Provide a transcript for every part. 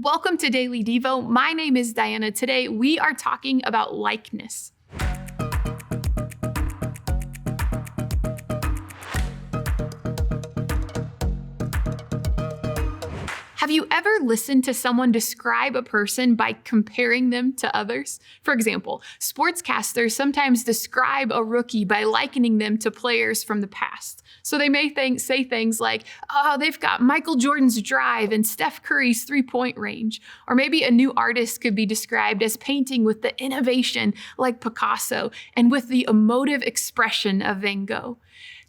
Welcome to Daily Devo. My name is Diana. Today we are talking about likeness. Have you ever listened to someone describe a person by comparing them to others? For example, sportscasters sometimes describe a rookie by likening them to players from the past. So they may say things like, oh, they've got Michael Jordan's drive and Steph Curry's three-point range. Or maybe a new artist could be described as painting with the innovation like Picasso and with the emotive expression of Van Gogh.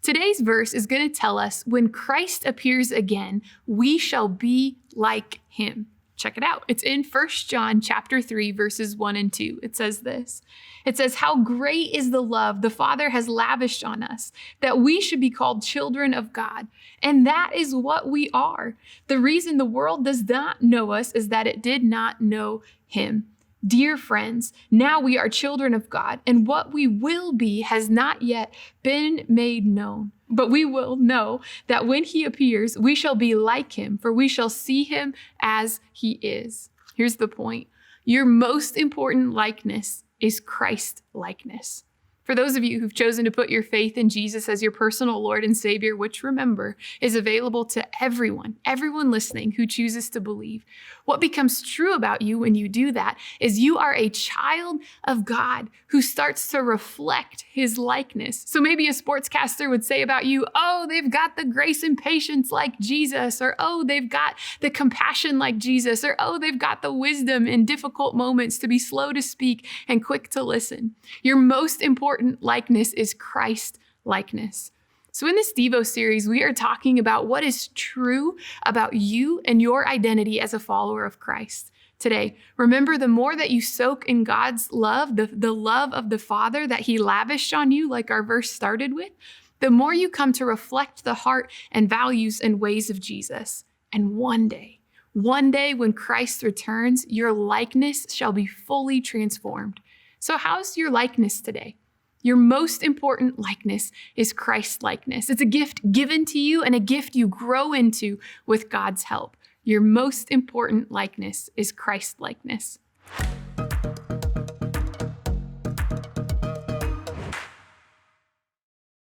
Today's verse is going to tell us when Christ appears again, we shall be like him. Check it out. It's in 1 John chapter 3, verses 1 and 2. It says this. It says, how great is the love the Father has lavished on us, that we should be called children of God. And that is what we are. The reason the world does not know us is that it did not know him. Dear friends, now we are children of God, and what we will be has not yet been made known. But we will know that when he appears, we shall be like him, for we shall see him as he is. Here's the point. Your most important likeness is Christ likeness. For those of you who've chosen to put your faith in Jesus as your personal Lord and Savior, which remember is available to everyone listening who chooses to believe, what becomes true about you when you do that is you are a child of God who starts to reflect his likeness. So maybe a sportscaster would say about you, oh, they've got the grace and patience like Jesus, or oh, they've got the compassion like Jesus, or oh, they've got the wisdom in difficult moments to be slow to speak and quick to listen. Your most important likeness is Christ likeness. So in this Devo series, we are talking about what is true about you and your identity as a follower of Christ. Today, remember, the more that you soak in God's love, the love of the Father that he lavished on you, like our verse started with, the more you come to reflect the heart and values and ways of Jesus. And one day when Christ returns, your likeness shall be fully transformed. So how's your likeness today? Your most important likeness is Christ likeness. It's a gift given to you and a gift you grow into with God's help. Your most important likeness is Christ likeness.